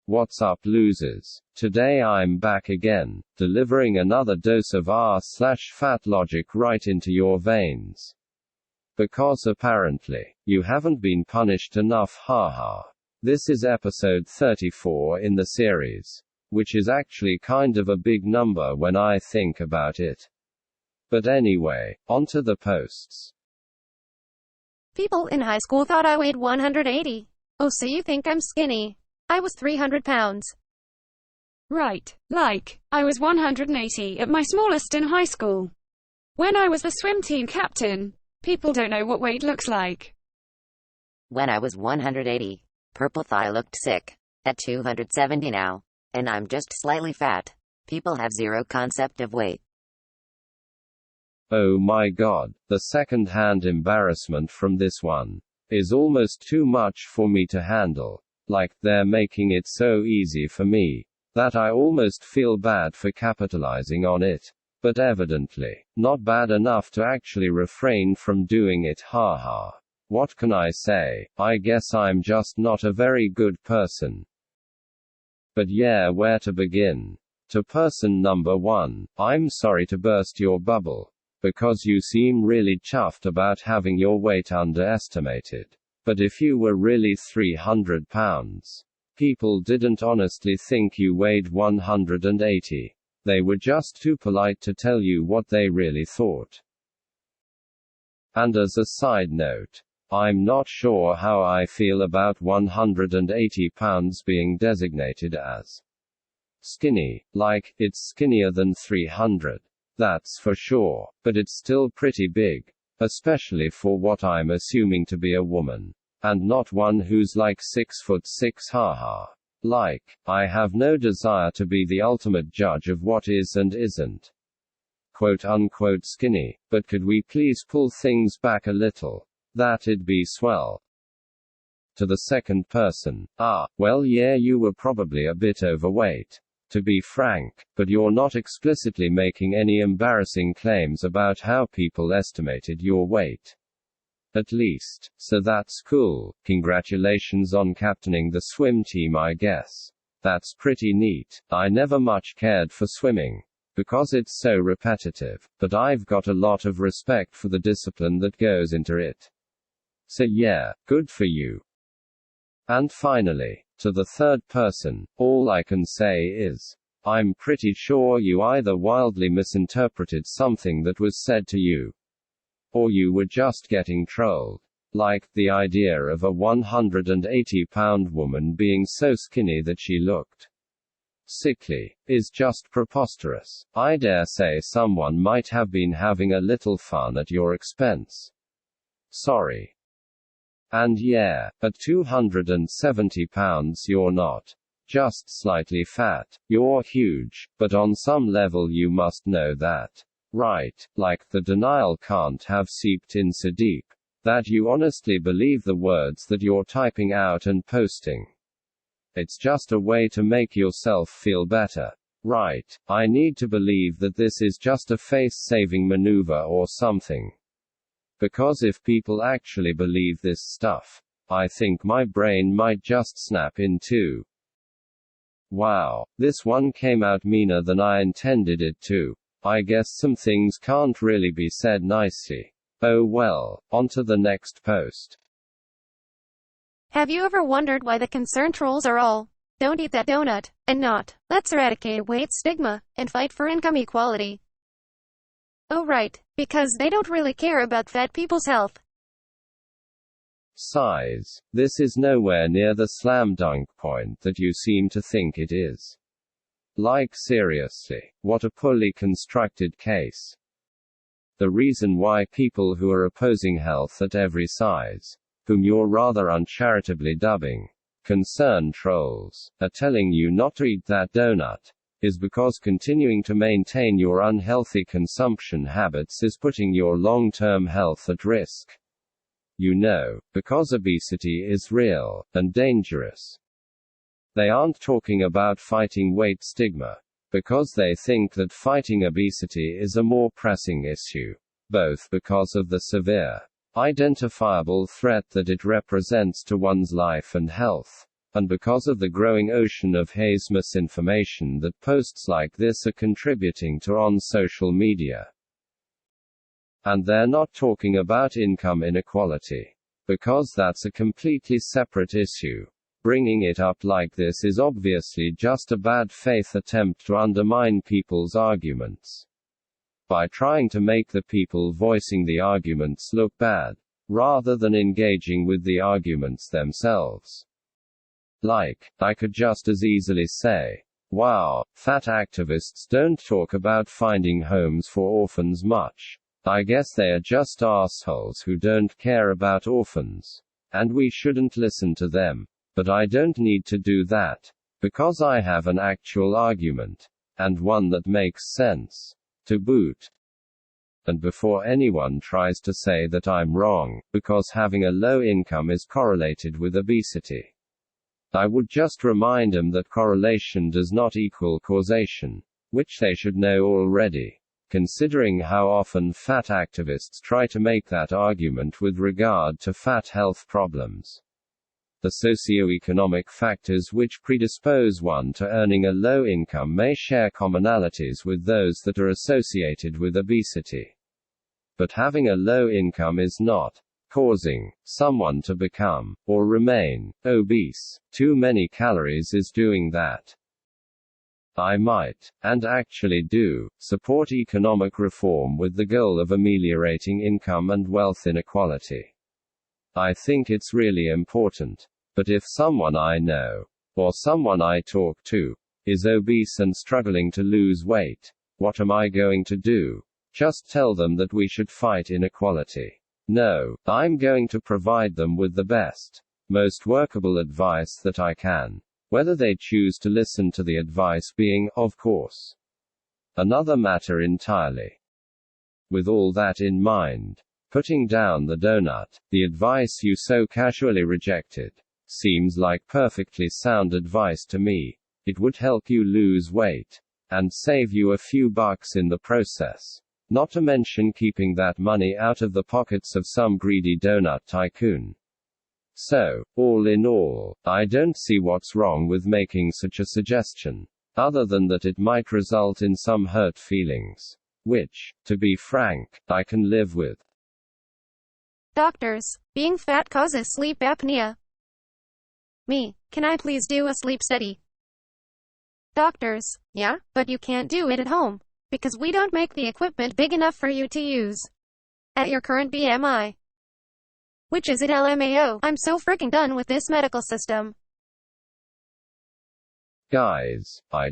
What's up, losers? Today I'm back again, delivering another dose of r/fatlogic right into your veins. Because apparently, you haven't been punished enough, haha. This is episode 34 in the series. Which is actually kind of a big number when I think about it. But anyway, onto the posts. People in high school thought I weighed 180. Oh, so you think I'm skinny? I was 300 pounds. Right, like, I was 180 at my smallest in high school. When I was the swim team captain, people don't know what weight looks like. When I was 180, purple thigh looked sick. At 270 now, and I'm just slightly fat. People have zero concept of weight. Oh my god, the second-hand embarrassment from this one is almost too much for me to handle. Like, they're making it so easy for me that I almost feel bad for capitalizing on it. But evidently, not bad enough to actually refrain from doing it, haha. What can I say? I guess I'm just not a very good person. But yeah, where to begin? To person number 1, I'm sorry to burst your bubble. Because you seem really chuffed about having your weight underestimated. But if you were really 300 pounds, people didn't honestly think you weighed 180. They were just too polite to tell you what they really thought. And as a side note, I'm not sure how I feel about 180 pounds being designated as skinny. Like, it's skinnier than 300. That's for sure, but it's still pretty big. Especially for what I'm assuming to be a woman. And not one who's like 6'6", haha. Like, I have no desire to be the ultimate judge of what is and isn't quote-unquote skinny, but could we please pull things back a little? That'd be swell. To the second person, well yeah, you were probably a bit overweight. To be frank, but you're not explicitly making any embarrassing claims about how people estimated your weight. At least, so that's cool. Congratulations on captaining the swim team, I guess. That's pretty neat. I never much cared for swimming, because it's so repetitive, but I've got a lot of respect for the discipline that goes into it. So yeah, good for you. And finally, to the third person, all I can say is, I'm pretty sure you either wildly misinterpreted something that was said to you, or you were just getting trolled. Like, the idea of a 180-pound woman being so skinny that she looked sickly is just preposterous. I dare say someone might have been having a little fun at your expense. Sorry. And yeah, at 270 pounds you're not just slightly fat, you're huge, but on some level you must know that. Right, like, the denial can't have seeped in so deep that you honestly believe the words that you're typing out and posting. It's just a way to make yourself feel better. Right, I need to believe that this is just a face-saving maneuver or something. Because if people actually believe this stuff, I think my brain might just snap in two. Wow, this one came out meaner than I intended it to. I guess some things can't really be said nicely. Oh well, onto the next post. Have you ever wondered why the concerned trolls are all, "Don't eat that donut," and not, "Let's eradicate weight stigma, and fight for income equality"? Oh right, because they don't really care about fat people's health. Size. This is nowhere near the slam dunk point that you seem to think it is. Like, seriously, what a poorly constructed case. The reason why people who are opposing health at every size, whom you're rather uncharitably dubbing concerned trolls, are telling you not to eat that donut, is because continuing to maintain your unhealthy consumption habits is putting your long-term health at risk. You know, because obesity is real and dangerous. They aren't talking about fighting weight stigma, because they think that fighting obesity is a more pressing issue, both because of the severe, identifiable threat that it represents to one's life and health, And because of the growing ocean of haze misinformation that posts like this are contributing to on social media. And they're not talking about income inequality. Because that's a completely separate issue. Bringing it up like this is obviously just a bad faith attempt to undermine people's arguments. By trying to make the people voicing the arguments look bad, rather than engaging with the arguments themselves. Like, I could just as easily say, wow, fat activists don't talk about finding homes for orphans much. I guess they are just assholes who don't care about orphans. And we shouldn't listen to them. But I don't need to do that. Because I have an actual argument. And one that makes sense. To boot. And before anyone tries to say that I'm wrong, because having a low income is correlated with obesity, I would just remind them that correlation does not equal causation, which they should know already, considering how often fat activists try to make that argument with regard to fat health problems. The socioeconomic factors which predispose one to earning a low income may share commonalities with those that are associated with obesity. But having a low income is not causing someone to become, or remain, obese. Too many calories is doing that. I might, and actually do, support economic reform with the goal of ameliorating income and wealth inequality. I think it's really important. But if someone I know, or someone I talk to, is obese and struggling to lose weight, what am I going to do? Just tell them that we should fight inequality? No, I'm going to provide them with the best, most workable advice that I can. Whether they choose to listen to the advice being, of course, another matter entirely. With all that in mind, putting down the donut, the advice you so casually rejected, seems like perfectly sound advice to me. It would help you lose weight, and save you a few bucks in the process. Not to mention keeping that money out of the pockets of some greedy donut tycoon. So, all in all, I don't see what's wrong with making such a suggestion, other than that it might result in some hurt feelings. Which, to be frank, I can live with. Doctors, being fat causes sleep apnea. Me, can I please do a sleep study? Doctors, yeah, but you can't do it at home. Because we don't make the equipment big enough for you to use. At your current BMI. Which is at LMAO. I'm so freaking done with this medical system. Guys, I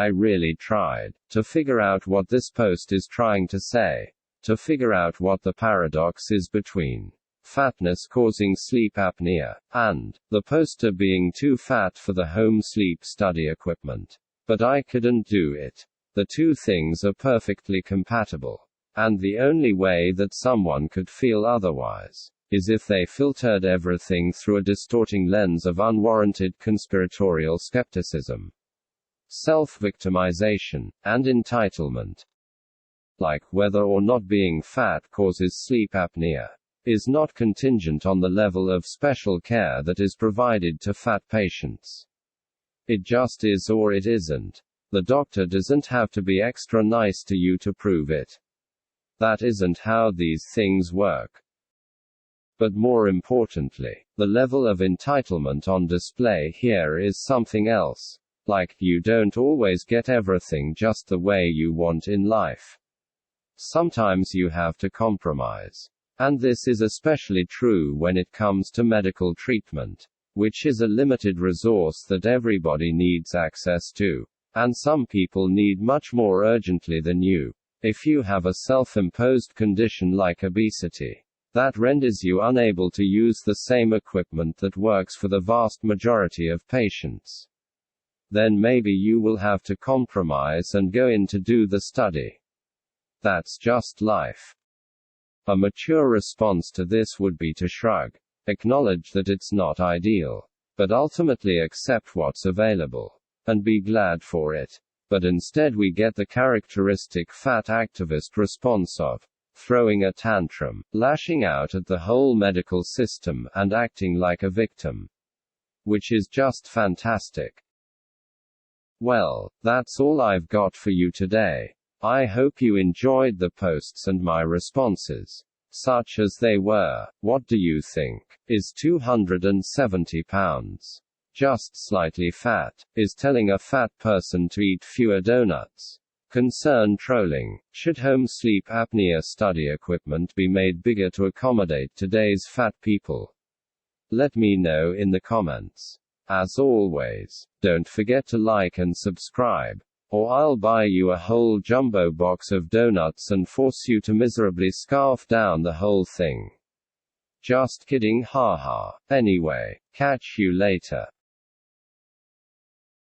really tried, to figure out what this post is trying to say. To figure out what the paradox is between fatness causing sleep apnea, and the poster being too fat for the home sleep study equipment. But I couldn't do it. The two things are perfectly compatible. And the only way that someone could feel otherwise is if they filtered everything through a distorting lens of unwarranted conspiratorial skepticism, self-victimization, and entitlement. Like whether or not being fat causes sleep apnea is not contingent on the level of special care that is provided to fat patients. It just is or it isn't. The doctor doesn't have to be extra nice to you to prove it. That isn't how these things work. But more importantly, the level of entitlement on display here is something else. Like, you don't always get everything just the way you want in life. Sometimes you have to compromise. And this is especially true when it comes to medical treatment, which is a limited resource that everybody needs access to. And some people need much more urgently than you. If you have a self-imposed condition like obesity, that renders you unable to use the same equipment that works for the vast majority of patients, then maybe you will have to compromise and go in to do the study. That's just life. A mature response to this would be to shrug, acknowledge that it's not ideal, but ultimately accept what's available. And be glad for it. But instead we get the characteristic fat activist response of throwing a tantrum, lashing out at the whole medical system, and acting like a victim. which is just fantastic. Well, that's all I've got for you today. I hope you enjoyed the posts and my responses. Such as they were. What do you think? Is 270 pounds just slightly fat? Is telling a fat person to eat fewer donuts concern trolling? Should home sleep apnea study equipment be made bigger to accommodate today's fat people? Let me know in the comments. As always, don't forget to like and subscribe, or I'll buy you a whole jumbo box of donuts and force you to miserably scarf down the whole thing. Just kidding, haha. Anyway, catch you later.